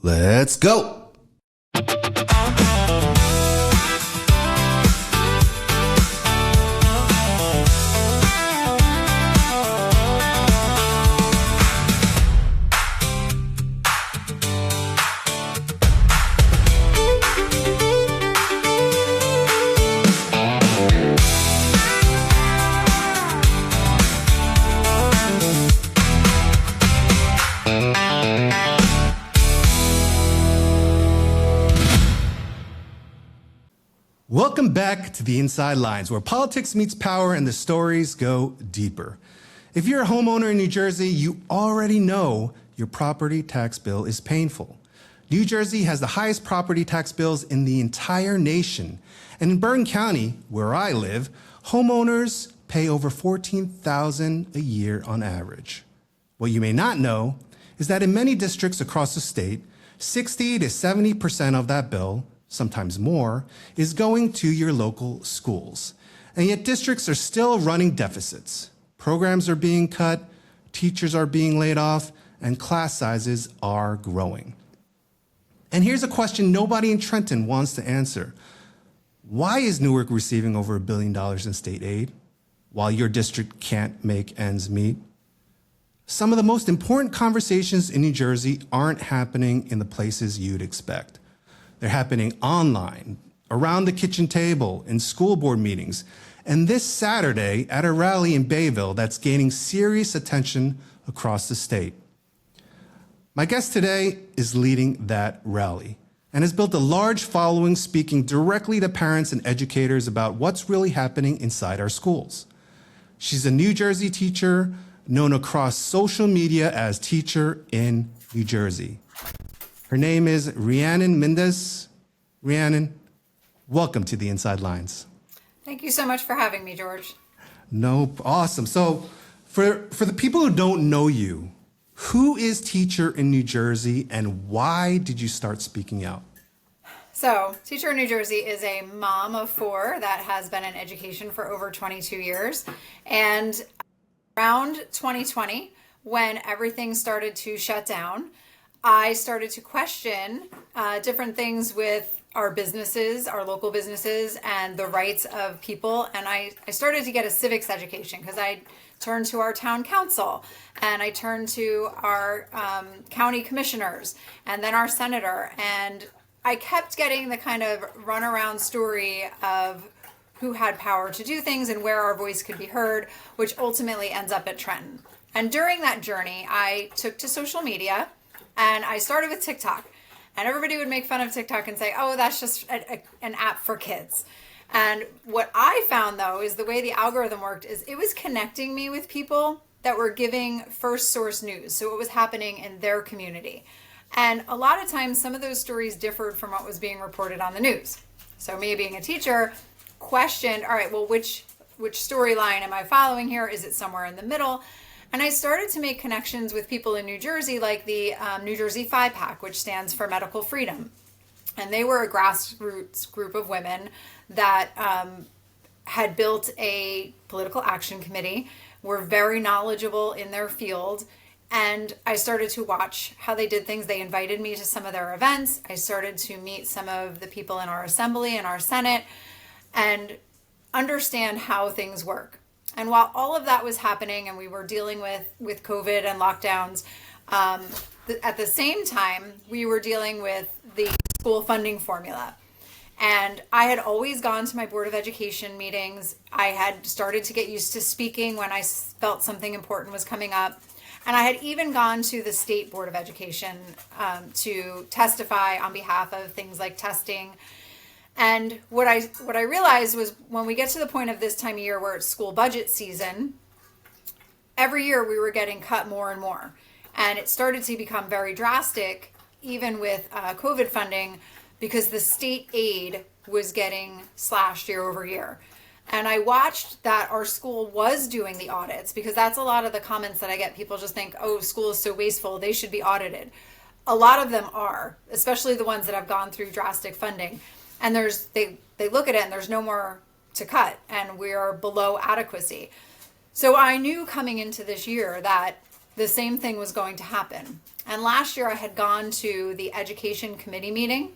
Let's go. Welcome back to the Inside Lines, where politics meets power and the stories go deeper. If you're a homeowner in New Jersey, you already know your property tax bill is painful. New Jersey has the highest property tax bills in the entire nation. And in Bergen County, where I live, homeowners pay over $14,000 a year on average. What you may not know is that in many districts across the state, 60 to 70% of that bill, sometimes more, is going to your local schools. And yet districts are still running deficits. Programs are being cut, teachers are being laid off, and class sizes are growing. And here's a question nobody in Trenton wants to answer. Why is Newark receiving over $1 billion in state aid while your district can't make ends meet? Some of the most important conversations in New Jersey aren't happening in the places you'd expect. They're happening online, around the kitchen table, in school board meetings, and this Saturday at a rally in Bayville that's gaining serious attention across the state. My guest today is leading that rally and has built a large following speaking directly to parents and educators about what's really happening inside our schools. She's a New Jersey teacher known across social media as Teacher in New Jersey. Her name is Rhiannon Mindas. Rhiannon, welcome to the Inside Lines. Thank you so much for having me, George. No, awesome. So for the people who don't know you, who is Teacher in New Jersey and why did you start speaking out? So Teacher in New Jersey is a mom of four that has been in education for over 22 years. And around 2020, when everything started to shut down, I started to question different things with our businesses, our local businesses, and the rights of people. And I started to get a civics education because I turned to our town council and I turned to our county commissioners and then our senator. And I kept getting the kind of runaround story of who had power to do things and where our voice could be heard, which ultimately ends up at Trenton. And during that journey, I took to social media. And I started with TikTok, and everybody would make fun of TikTok and say, oh, that's just an app for kids. And what I found, though, is the way the algorithm worked is it was connecting me with people that were giving first source news. So what was happening in their community. And a lot of times, some of those stories differed from what was being reported on the news. So me being a teacher questioned, all right, well, which storyline am I following here? Is it somewhere in the middle? And I started to make connections with people in New Jersey, like the New Jersey 5-Pack, which stands for Medical Freedom. And they were a grassroots group of women that had built a political action committee, were very knowledgeable in their field. And I started to watch how they did things. They invited me to some of their events. I started to meet some of the people in our assembly and our Senate and understand how things work. And while all of that was happening and we were dealing with COVID and lockdowns, at the same time, we were dealing with the school funding formula. And I had always gone to my Board of Education meetings. I had started to get used to speaking when I felt something important was coming up. And I had even gone to the State Board of Education to testify on behalf of things like testing. And what I realized was when we get to the point of this time of year where it's school budget season, every year we were getting cut more and more. And it started to become very drastic, even with COVID funding, because the state aid was getting slashed year over year. And I watched that our school was doing the audits, because that's a lot of the comments that I get. People just think, oh, school is so wasteful, they should be audited. A lot of them are, especially the ones that have gone through drastic funding. And they look at it and there's no more to cut, and we are below adequacy. So I knew coming into this year that the same thing was going to happen. And last year I had gone to the education committee meeting,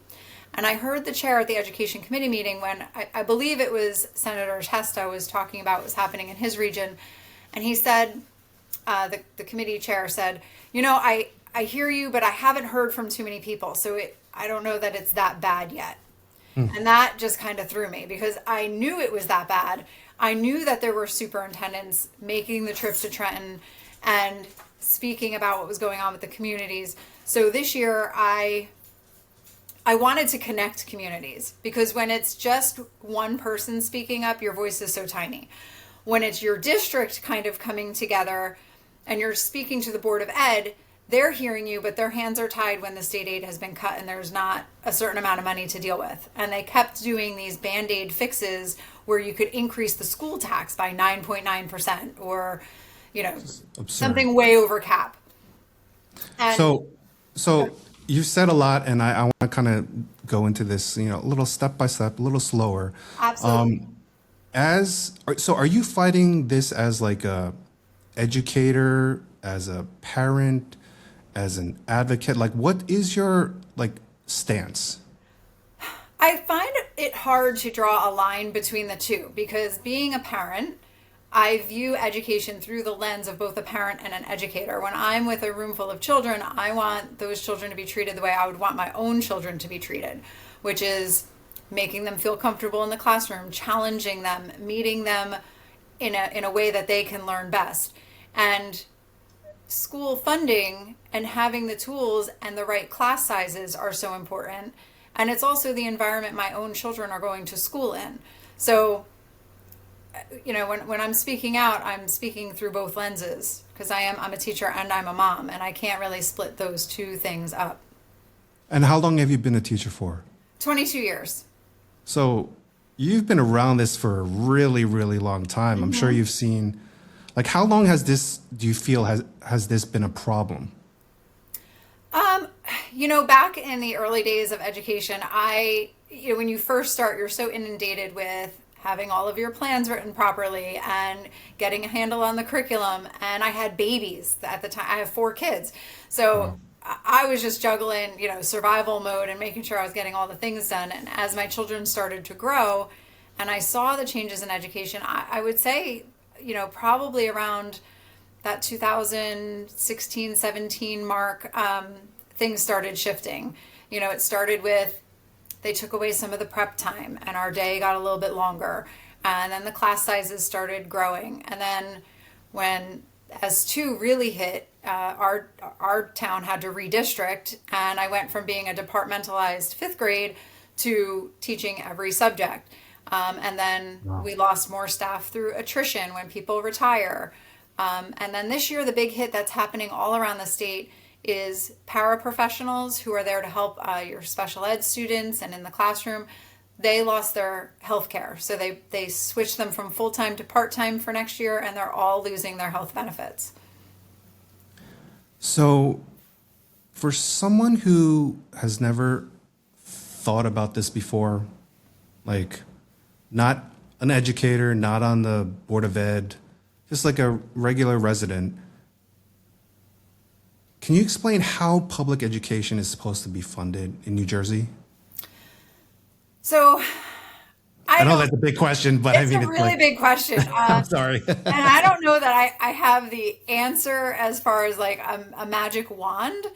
and I heard the chair at the education committee meeting when I believe it was Senator Testa was talking about what was happening in his region. And he said, the committee chair said, I hear you, but I haven't heard from too many people. So I don't know that it's that bad yet. And that just kind of threw me because I knew it was that bad. I knew that there were superintendents making the trip to Trenton and speaking about what was going on with the communities. So this year I wanted to connect communities, because when it's just one person speaking up, your voice is so tiny. When it's your district kind of coming together and you're speaking to the Board of Ed, they're hearing you, but their hands are tied when the state aid has been cut and there's not a certain amount of money to deal with. And they kept doing these Band-Aid fixes where you could increase the school tax by 9.9% or, something way over cap. And So you've said a lot, and I want to kind of go into this, a little step by step, a little slower. Absolutely. So are you fighting this as like a educator, as a parent, as an advocate? Like, what is your stance? I find it hard to draw a line between the two because being a parent, I view education through the lens of both a parent and an educator. When I'm with a room full of children, I want those children to be treated the way I would want my own children to be treated, which is making them feel comfortable in the classroom, challenging them, meeting them in a way that they can learn best. And school funding and having the tools and the right class sizes are so important. And it's also the environment my own children are going to school in. So, when I'm speaking out, I'm speaking through both lenses because I'm a teacher and I'm a mom, and I can't really split those two things up. And how long have you been a teacher for? 22 years. So you've been around this for a really, really long time. I'm sure you've seen, how long has this, do you feel, has this been a problem? Back in the early days of education, when you first start, you're so inundated with having all of your plans written properly and getting a handle on the curriculum. And I had babies at the time. I have 4 kids. So I was just juggling, survival mode and making sure I was getting all the things done. And as my children started to grow and I saw the changes in education, I would say, probably around that 2016, 17 mark, things started shifting. It started with, they took away some of the prep time and our day got a little bit longer. And then the class sizes started growing. And then when S2 really hit, our town had to redistrict, and I went from being a departmentalized 5th grade to teaching every subject. And then we lost more staff through attrition when people retire. And then this year, the big hit that's happening all around the state is paraprofessionals who are there to help your special ed students and in the classroom. They lost their health care. So they switched them from full-time to part-time for next year, and they're all losing their health benefits. So for someone who has never thought about this before, not an educator, not on the Board of Ed, just like a regular resident, can you explain how public education is supposed to be funded in New Jersey? So I know that's a big question, but it's a really big question. I'm sorry. And I don't know that I have the answer as far as a magic wand,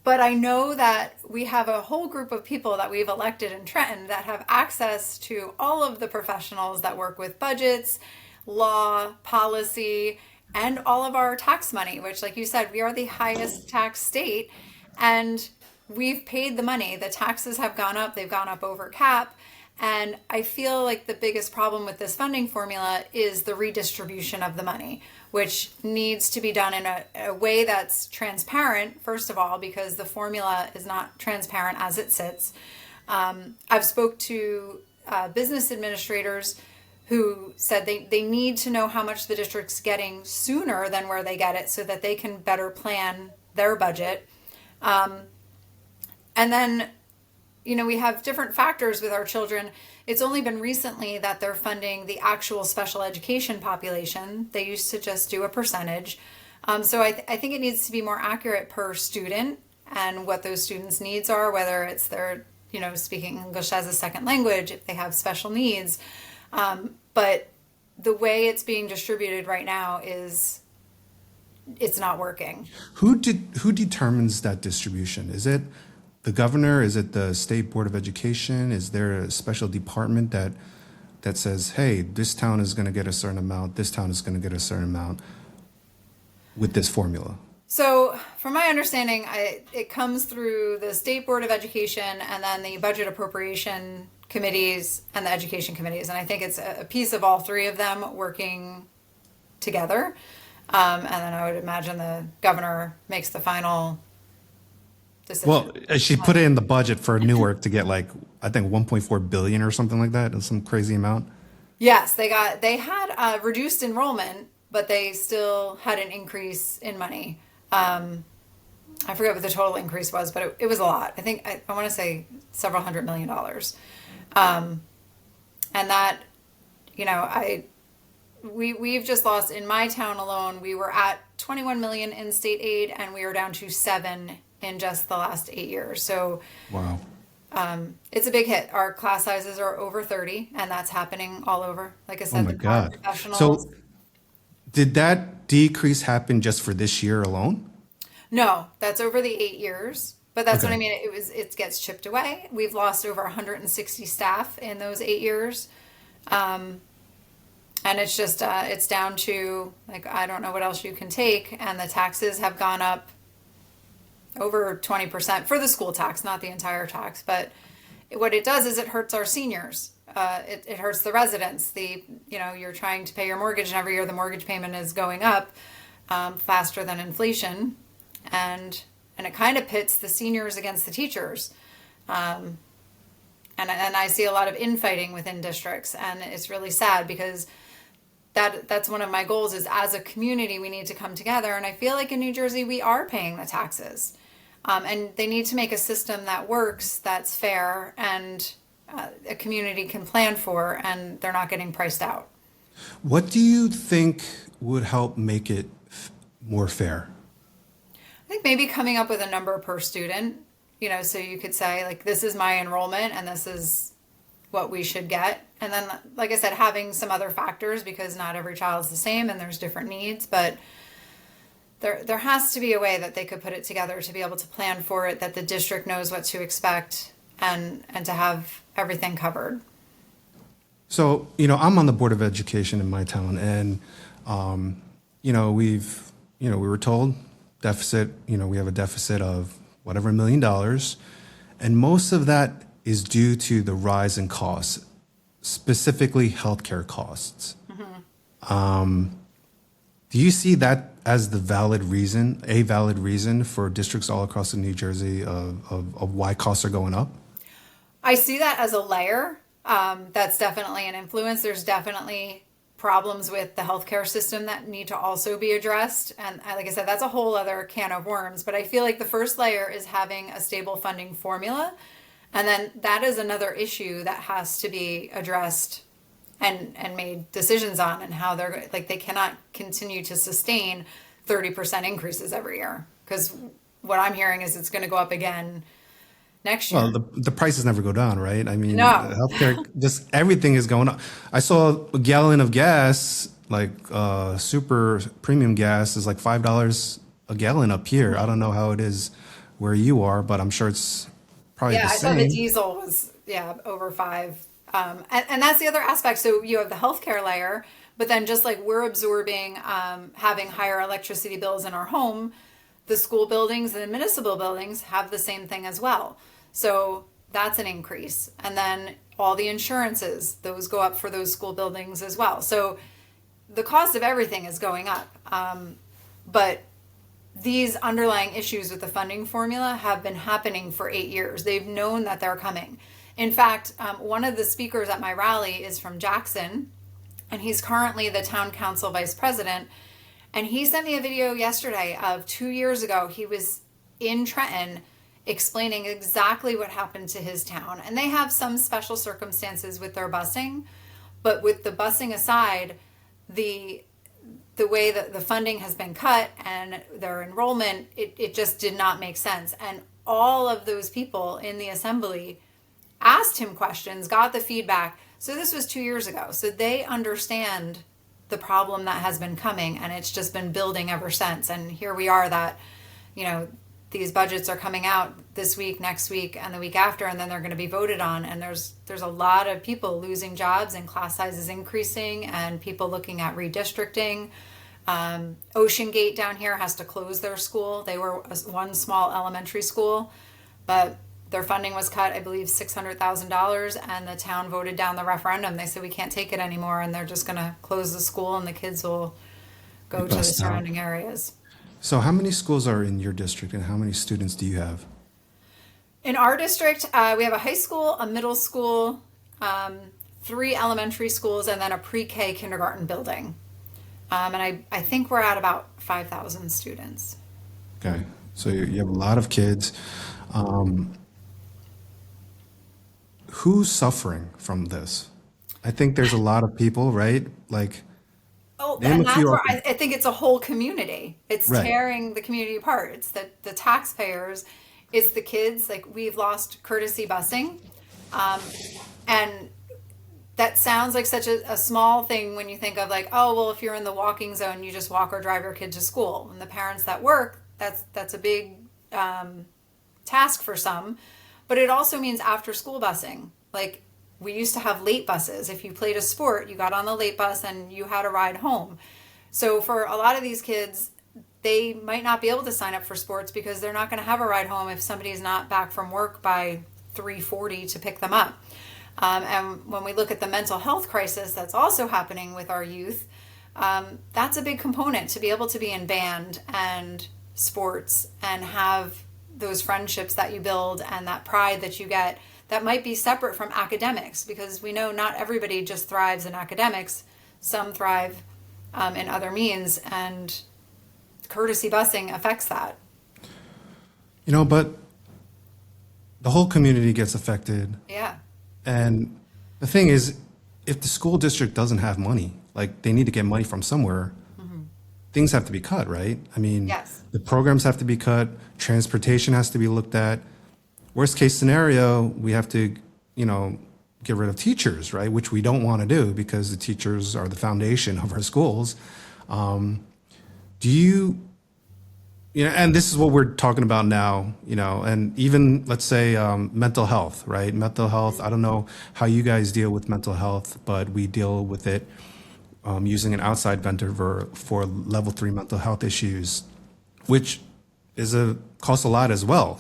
but I know that we have a whole group of people that we've elected in Trenton that have access to all of the professionals that work with budgets, law, policy, and all of our tax money, which, like you said, we are the highest tax state, and we've paid the money. The taxes have gone up. They've gone up over cap. And I feel like the biggest problem with this funding formula is the redistribution of the money, which needs to be done in a way that's transparent, first of all, because the formula is not transparent as it sits. I've spoke to business administrators who said they need to know how much the district's getting sooner than where they get it so that they can better plan their budget. And then, we have different factors with our children. It's only been recently that they're funding the actual special education population. They used to just do a percentage. So I think it needs to be more accurate per student and what those students' needs are, whether it's their, speaking English as a second language, if they have special needs. But the way it's being distributed right now is it's not working. Who determines that distribution? Is it the governor? Is it the state board of education? Is there a special department that says, hey, this town is going to get a certain amount, this town is going to get a certain amount with this formula? So, from my understanding, it comes through the State Board of Education and then the budget appropriation committees and the education committees. And I think it's a piece of all three of them working together. And then I would imagine the governor makes the final decision. Well, she put it in the budget for Newark to get like, I think 1.4 billion or something like that, and some crazy amount. Yes, they had reduced enrollment, but they still had an increase in money. I forget what the total increase was, but it was a lot. I think I want to say several $100 million. And that, we've just lost in my town alone. We were at 21 million in state aid, and we are down to 7 in just the last 8 years. So, Wow. it's a big hit. Our class sizes are over 30, and that's happening all over. Like I Oh said, my the God. professionals. So did that decrease happen just for this year alone? No, that's over the 8 years. But that's what Okay. I mean. It gets chipped away. We've lost over 160 staff in those 8 years. And it's just, it's down to, like, I don't know what else you can take. And the taxes have gone up over 20% for the school tax, not the entire tax. But what it does is it hurts our seniors. It hurts the residents. You're trying to pay your mortgage, and every year the mortgage payment is going up faster than inflation. And it kind of pits the seniors against the teachers. And I see a lot of infighting within districts, and it's really sad because that's one of my goals is as a community we need to come together. And I feel like in New Jersey we are paying the taxes, and they need to make a system that works, that's fair, and a community can plan for, and they're not getting priced out. What do you think would help make it more fair? I think maybe coming up with a number per student, so you could say, like, this is my enrollment and this is what we should get. And then, like I said, having some other factors, because not every child is the same and there's different needs, but there has to be a way that they could put it together to be able to plan for it, that the district knows what to expect, and to have everything covered. So, I'm on the Board of Education in my town, and, we were told deficit, we have a deficit of whatever $1 million. And most of that is due to the rise in costs, specifically healthcare costs. Do you see that as a valid reason for districts all across New Jersey of why costs are going up? I see that as a layer. That's definitely an influence. There's definitely problems with the healthcare system that need to also be addressed. And like I said, that's a whole other can of worms. But I feel like the first layer is having a stable funding formula. And then that is another issue that has to be addressed and made decisions on, and how they cannot continue to sustain 30% increases every year. Because what I'm hearing is it's going to go up again next year. Well, the prices never go down, right? I mean, No. healthcare, just everything is going up. I saw a gallon of gas, like super premium gas, is like $5 a gallon up here. I don't know how it is where you are, but I'm sure it's probably Yeah, the I saw the same. diesel was over 5. And that's the other aspect. So you have the healthcare layer, but then just like we're absorbing having higher electricity bills in our home, the school buildings and the municipal buildings have the same thing as well. So that's an increase. And then all the insurances, those go up for those school buildings as well. So the cost of everything is going up. But these underlying issues with the funding formula have been happening for 8 years. They've known that they're coming. In fact, one of the speakers at my rally is from Jackson, and he's currently the town council vice president. And he sent me a video yesterday of 2 years ago. He was in Trenton explaining exactly what happened to his town. And they have some special circumstances with their busing, but with the busing aside, the the way that the funding has been cut and their enrollment, it just did not make sense. And all of those people in the assembly asked him questions, got the feedback. So this was 2 years ago. So they understand the problem that has been coming, and it's just been building ever since. And here we are that, these budgets are coming out this week, next week, and the week after, and then they're going to be voted on. And there's a lot of people losing jobs and class sizes increasing and people looking at redistricting. Ocean Gate down here has to close their school. They were one small elementary school, but their funding was cut, I believe, $600,000, and the town voted down the referendum. They said we can't take it anymore, and they're just going to close the school, and the kids will go to the surrounding areas. So how many schools are in your district, and how many students do you have? In our district, we have a high school, a middle school, 3 elementary schools, and then a pre-K kindergarten building. And I think we're at about 5,000 students. Okay, so you have a lot of kids. Who's suffering from this? I think there's a lot of people, right? Like, name And a that's few. where I think it's a whole community. It's Right. tearing the community apart. It's the taxpayers, it's the kids. Like, we've lost courtesy busing. And that sounds like such a small thing when you think of, like, oh, well, if you're in the walking zone, you just walk or drive your kid to school. And the parents that work, that's a big task for some. But it also means after school busing. Like, we used to have late buses. If you played a sport, you got on the late bus and you had a ride home. So for a lot of these kids, they might not be able to sign up for sports because they're not going to have a ride home if somebody's not back from work by 3:40 to pick them up. And when we look at the mental health crisis that's also happening with our youth, that's a big component, to be able to be in band and sports and have those friendships that you build and that pride that you get that might be separate from academics, because we know not everybody just thrives in academics. Some thrive in other means, and courtesy busing affects that. But the whole community gets affected. Yeah. And the thing is, if the school district doesn't have money, like they need to get money from somewhere, things have to be cut, right? I mean, Yes. the programs have to be cut, transportation has to be looked at. Worst case scenario, we have to, get rid of teachers, right? Which we don't want to do because the teachers are the foundation of our schools. Do you, and this is what we're talking about now, and even let's say mental health, right? Mental health, I don't know how you guys deal with mental health, but we deal with it using an outside vendor for level 3 mental health issues, which costs a lot as well,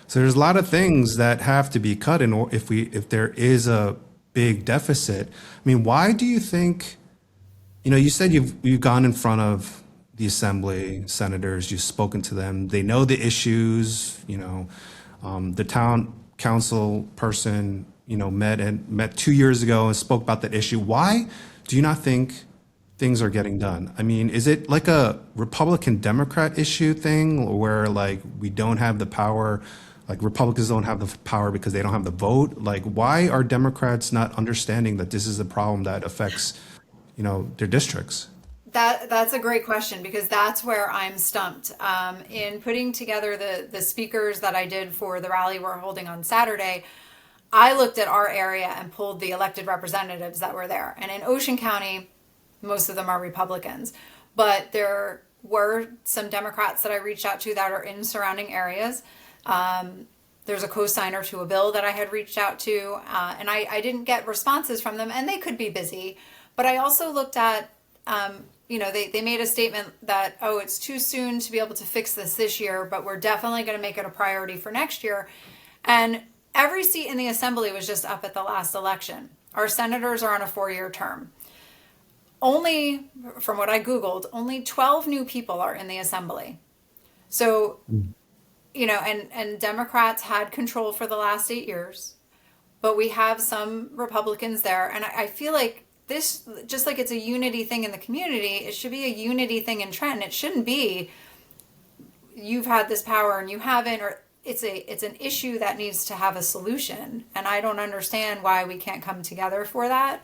So there's a lot of things that have to be cut if there is a big deficit. I mean, why do you think, you said you've gone in front of the assembly, senators, you've spoken to them, they know the issues, the town council person, met 2 years ago and spoke about that issue. Why do you not think things are getting done? I mean, is it like a Republican Democrat issue thing where like we don't have the power, like Republicans don't have the power because they don't have the vote? Like, why are Democrats not understanding that this is a problem that affects, their districts? That's a great question, because that's where I'm stumped. In putting together the speakers that I did for the rally we're holding on Saturday, I looked at our area and pulled the elected representatives that were there. And in Ocean County, most of them are Republicans, but there were some Democrats that I reached out to that are in surrounding areas. There's a co-signer to a bill that I had reached out to, and I didn't get responses from them, and they could be busy. But I also looked at, they made a statement that, oh, it's too soon to be able to fix this year, but we're definitely going to make it a priority for next year. And every seat in the assembly was just up at the last election. Our senators are on a 4-year term. Only, from what I Googled, only 12 new people are in the assembly. So, and Democrats had control for the last 8 years, but we have some Republicans there. And I feel like this, just like it's a unity thing in the community, it should be a unity thing in Trenton. It shouldn't be, you've had this power and you haven't, or it's an issue that needs to have a solution. And I don't understand why we can't come together for that.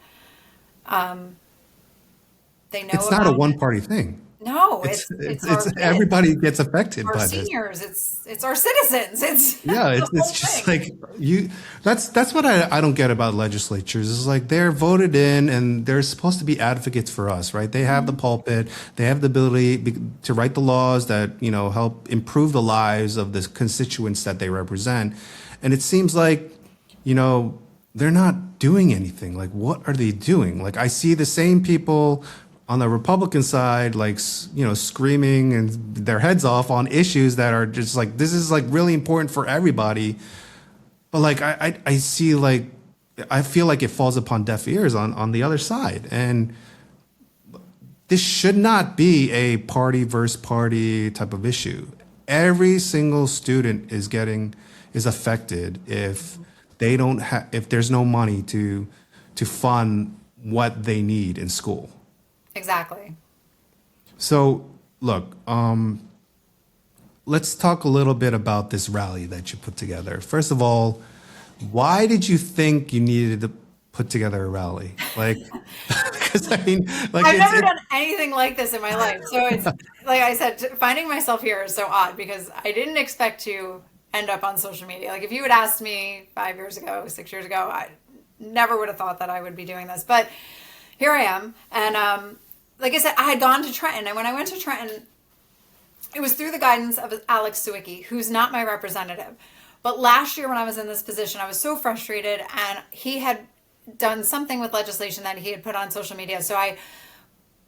They know It's not a about it. one-party thing. No, It's it's it's our it's kids, everybody gets affected our by this. seniors, it's our citizens, it's Yeah, the it's whole just thing. like you. That's what I don't get about legislatures. It's like they're voted in and they're supposed to be advocates for us, right? They have the pulpit, they have the ability to write the laws that help improve the lives of the constituents that they represent, and it seems like they're not doing anything. Like, what are they doing? Like, I see the same people on the Republican side, like, screaming and their heads off on issues that are just like, this is like really important for everybody. But like, I see like, I feel like it falls upon deaf ears on the other side. And this should not be a party versus party type of issue. Every single student is affected if there's no money to fund what they need in school. Exactly. So look, let's talk a little bit about this rally that you put together. First of all, why did you think you needed to put together a rally? Like, because I mean, like I've never done anything like this in my life. So it's like I said, finding myself here is so odd because I didn't expect to end up on social media. Like if you had asked me 5 years ago, 6 years ago, I never would have thought that I would be doing this. But here I am. And like I said, I had gone to Trenton. And when I went to Trenton, it was through the guidance of Alex Sawicki, who's not my representative. But last year when I was in this position, I was so frustrated and he had done something with legislation that he had put on social media. So I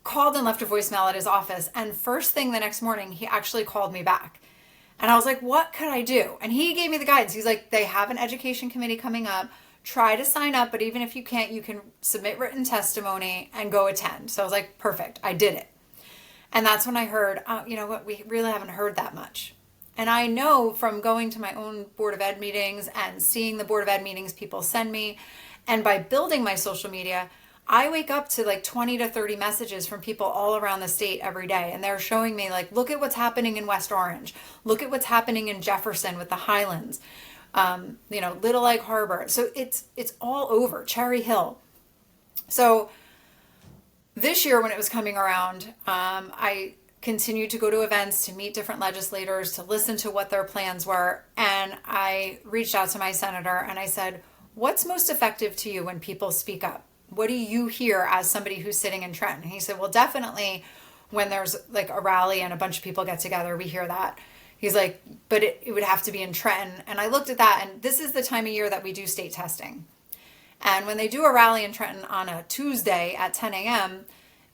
called and left a voicemail at his office. And first thing the next morning, he actually called me back. And I was like, what could I do? And he gave me the guidance. He's like, they have an education committee coming up. Try to sign up. But even if you can't, you can submit written testimony and go attend. So I was like, perfect. I did it. And that's when I heard, you know what, we really haven't heard that much. And I know from going to my own Board of Ed meetings and seeing the Board of Ed meetings people send me, and by building my social media, I wake up to like 20 to 30 messages from people all around the state every day. And they're showing me like, look at what's happening in West Orange. Look at what's happening in Jefferson with the Highlands, Little Egg Harbor. So it's all over, Cherry Hill. So this year when it was coming around, I continued to go to events, to meet different legislators, to listen to what their plans were. And I reached out to my senator and I said, what's most effective to you when people speak up? What do you hear as somebody who's sitting in Trenton? And he said, well, definitely when there's like a rally and a bunch of people get together, we hear that. He's like, but it would have to be in Trenton. And I looked at that, and this is the time of year that we do state testing. And when they do a rally in Trenton on a Tuesday at 10 a.m.,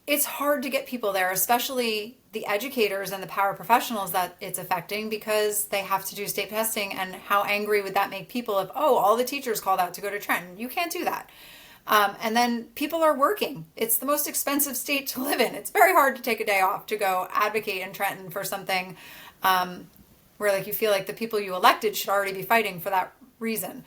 it's hard to get people there, especially the educators and the paraprofessionals that it's affecting because they have to do state testing. And how angry would that make people if, oh, all the teachers called out to go to Trenton? You can't do that. And then people are working. It's the most expensive state to live in. It's very hard to take a day off to go advocate in Trenton for something where like you feel like the people you elected should already be fighting for that reason.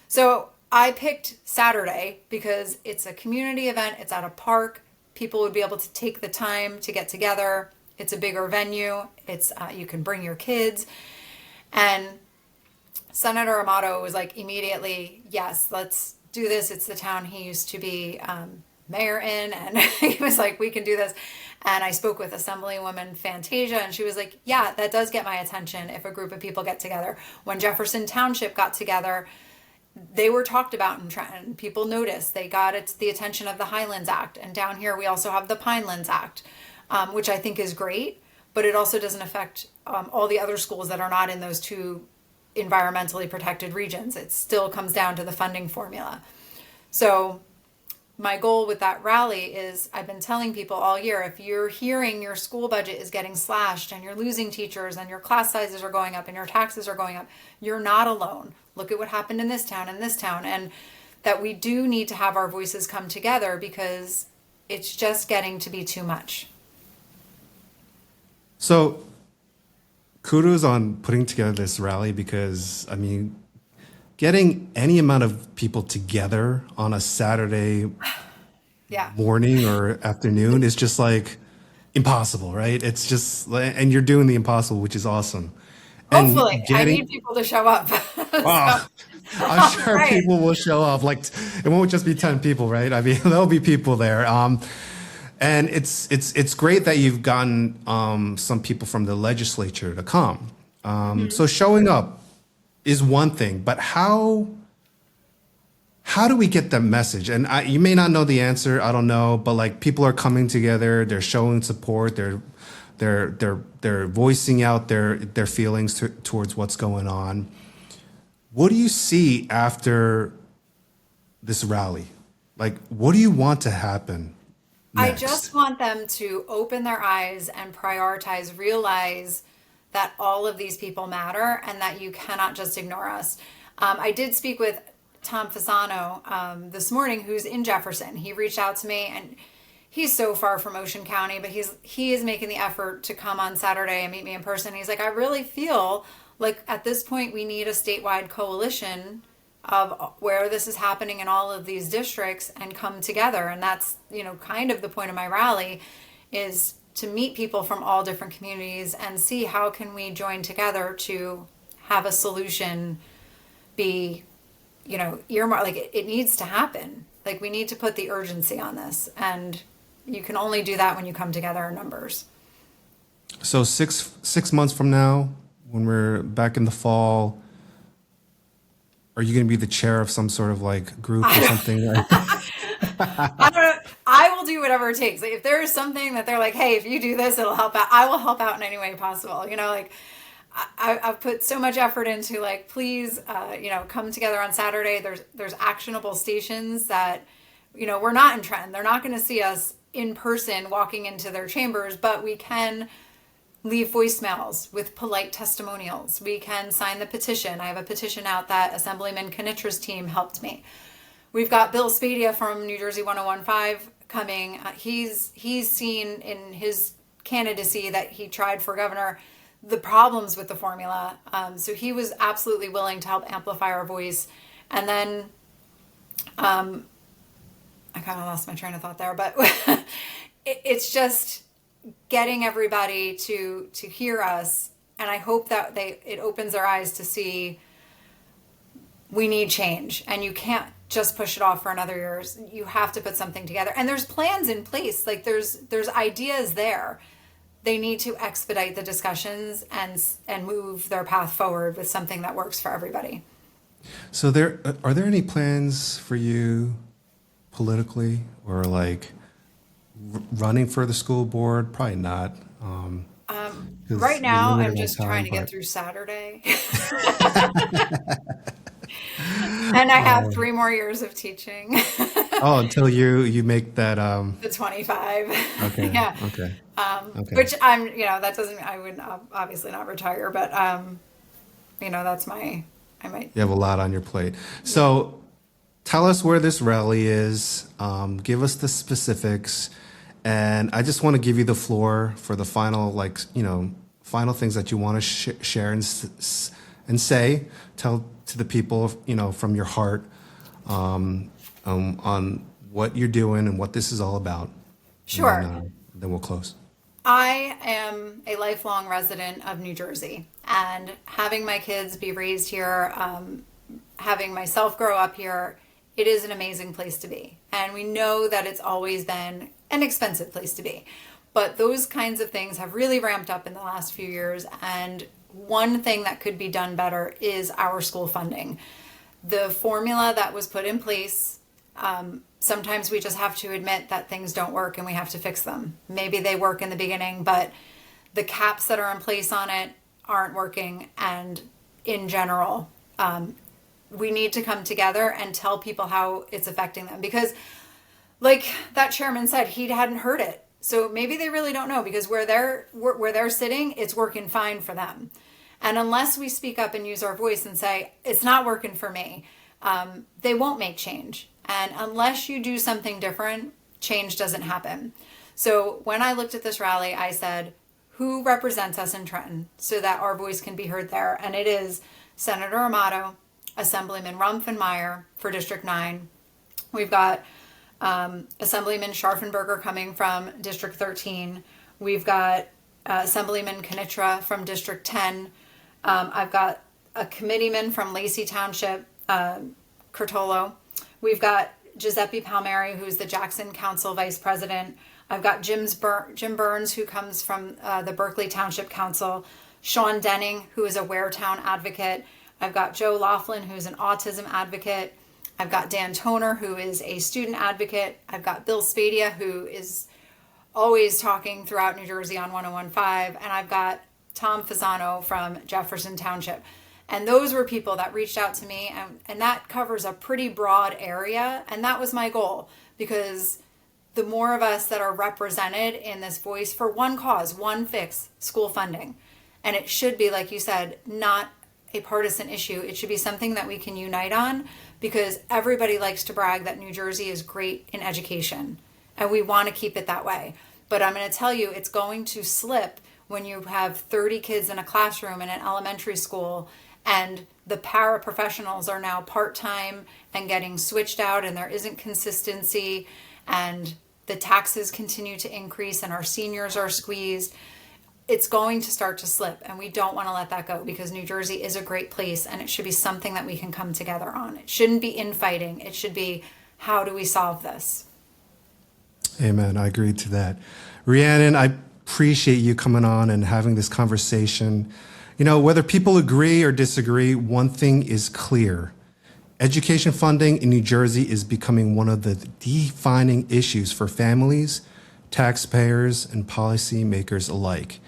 So I picked Saturday because it's a community event. It's at a park. People would be able to take the time to get together. It's a bigger venue. It's you can bring your kids. And Senator Amato was like immediately, yes, let's do this. It's the town he used to be mayor in. And he was like, we can do this. And I spoke with Assemblywoman Fantasia, and she was like, yeah, that does get my attention if a group of people get together. When Jefferson Township got together, they were talked about in Trenton. People noticed. They got the attention of the Highlands Act. And down here, we also have the Pinelands Act, which I think is great, but it also doesn't affect all the other schools that are not in those two environmentally protected regions. It still comes down to the funding formula. So my goal with that rally is I've been telling people all year, if you're hearing your school budget is getting slashed and you're losing teachers and your class sizes are going up and your taxes are going up, you're not alone. Look at what happened in this town and this town. And that we do need to have our voices come together because it's just getting to be too much. So kudos on putting together this rally because, I mean, getting any amount of people together on a Saturday morning or afternoon is just like impossible, right? It's just, and you're doing the impossible, which is awesome. And Hopefully, I need people to show up. I'm sure Right. people will show up. Like, it won't just be 10 people, right? I mean, there'll be people there. And it's great that you've gotten some people from the legislature to come. So showing up is one thing, but how do we get that message? And you may not know the answer, I don't know, but like people are coming together, they're showing support, they're voicing out their feelings towards what's going on. What do you see after this rally? Like, what do you want to happen I next? just want them to open their eyes and prioritize, realize that all of these people matter and that you cannot just ignore us. I did speak with Tom Fasano this morning, who's in Jefferson. He reached out to me, and he's so far from Ocean County, but he is making the effort to come on Saturday and meet me in person. He's like, I really feel like at this point we need a statewide coalition of where this is happening in all of these districts and come together. And that's, kind of the point of my rally, is to meet people from all different communities and see how can we join together to have a solution be, earmarked. Like it needs to happen. Like we need to put the urgency on this, and you can only do that when you come together in numbers. So 6 months from now, when we're back in the fall, are you going to be the chair of some sort of like group or something? I don't know. I will do whatever it takes. Like if there is something that they're like, hey, if you do this, it'll help out, I will help out in any way possible. I've put so much effort into like, please, come together on Saturday. There's actionable stations that, we're not in Trenton. They're not going to see us in person walking into their chambers, but we can leave voicemails with polite testimonials. We can sign the petition. I have a petition out that Assemblyman Knitra's team helped me. We've got Bill Spadia from New Jersey 1015 coming. He's seen in his candidacy that he tried for governor the problems with the formula. So he was absolutely willing to help amplify our voice. And then I kind of lost my train of thought there, but it's just getting everybody to hear us. And I hope that it opens their eyes to see we need change, and you can't just push it off for another year. You have to put something together, and there's plans in place. Like there's ideas there. They need to expedite the discussions and move their path forward with something that works for everybody. So are there any plans for you politically, or like running for the school board? Probably not. 'Cause Right now, you're I'm limited on just trying time, to get but through Saturday. And I have 3 more years of teaching. until you make that The 25. okay, Yeah. okay, okay. Which that doesn't, I would obviously not retire, but, that's I might. You have a lot on your plate. So tell us where this rally is. Give us the specifics. And I just want to give you the floor for the final, final things that you want to share and say. Tell to the people, from your heart, on what you're doing and what this is all about. Sure. And then we'll close. I am a lifelong resident of New Jersey, and having my kids be raised here, having myself grow up here, it is an amazing place to be. And we know that it's always been an expensive place to be. But those kinds of things have really ramped up in the last few years. And one thing that could be done better is our school funding. The formula that was put in place, sometimes we just have to admit that things don't work and we have to fix them. Maybe they work in the beginning, but the caps that are in place on it aren't working. And in general, we need to come together and tell people how it's affecting them. Because like that chairman said, he hadn't heard it. So maybe they really don't know, because where they're sitting, it's working fine for them. And unless we speak up and use our voice and say, it's not working for me, they won't make change. And unless you do something different, change doesn't happen. So when I looked at this rally, I said, who represents us in Trenton so that our voice can be heard there? And it is Senator Amato, Assemblyman Rumpf and Meyer for District 9. We've got Assemblyman Scharfenberger coming from District 13. We've got Assemblyman Knitra from District 10. I've got a committeeman from Lacey Township, Curtolo. We've got Giuseppe Palmieri, who's the Jackson Council Vice President. I've got Jim Burns, who comes from the Berkeley Township Council, Sean Denning, who is a Waretown advocate. I've got Joe Laughlin, who's an autism advocate. I've got Dan Toner, who is a student advocate. I've got Bill Spadia, who is always talking throughout New Jersey on 1015. And I've got Tom Fasano from Jefferson Township. And those were people that reached out to me, and that covers a pretty broad area. And that was my goal, because the more of us that are represented in this voice for one cause, one fix, school funding. And it should be, like you said, not a partisan issue. It should be something that we can unite on, because everybody likes to brag that New Jersey is great in education, and we want to keep it that way. But I'm going to tell you, it's going to slip when you have 30 kids in a classroom in an elementary school, and the paraprofessionals are now part-time and getting switched out, and there isn't consistency, and the taxes continue to increase, and our seniors are squeezed. It's going to start to slip, and we don't want to let that go, because New Jersey is a great place, and it should be something that we can come together on. It shouldn't be infighting. It should be, how do we solve this? Amen. I agree to that. Rhiannon, I appreciate you coming on and having this conversation. You know, whether people agree or disagree, one thing is clear. Education funding in New Jersey is becoming one of the defining issues for families, taxpayers, and policymakers alike.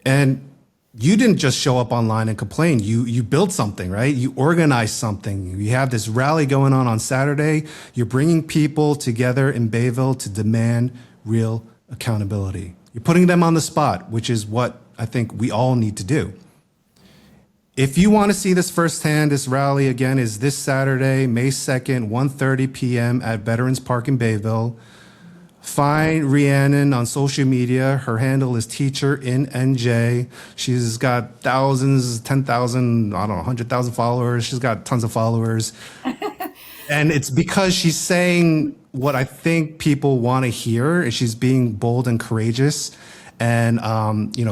And you didn't just show up online and complain. You built something, right? You organized something. You have this rally going on Saturday. You're bringing people together in Bayville to demand real accountability. You're putting them on the spot, which is what I think we all need to do. If you want to see this firsthand, this rally again is this Saturday, May 2nd, 1:30 p.m. at Veterans Park in Bayville. Find Rhiannon on social media. Her handle is teacherinNJ. She's got thousands, 10,000, I don't know, 100,000 followers. She's got tons of followers. And it's because she's saying what I think people want to hear, and she's being bold and courageous. And,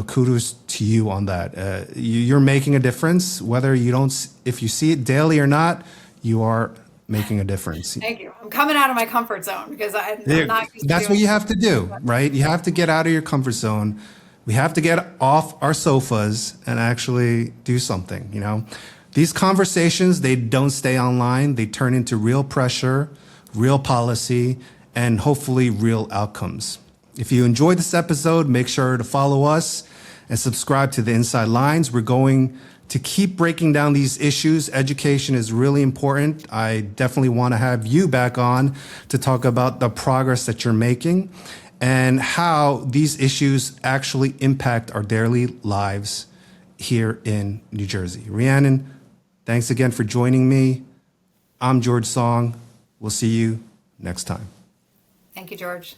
kudos to you on that. You're making a difference, whether you don't, if you see it daily or not, you are making a difference. Thank you. I'm coming out of my comfort zone, because I'm not used to That's doing what you have to do, right? You have to get out of your comfort zone. We have to get off our sofas and actually do something, you know? These conversations, they don't stay online. They turn into real pressure, real policy, and hopefully real outcomes. If you enjoyed this episode, make sure to follow us and subscribe to the Inside Lines. We're going to keep breaking down these issues. Education is really important. I definitely want to have you back on to talk about the progress that you're making and how these issues actually impact our daily lives here in New Jersey. Rhiannon, thanks again for joining me. I'm George Song. We'll see you next time. Thank you, George.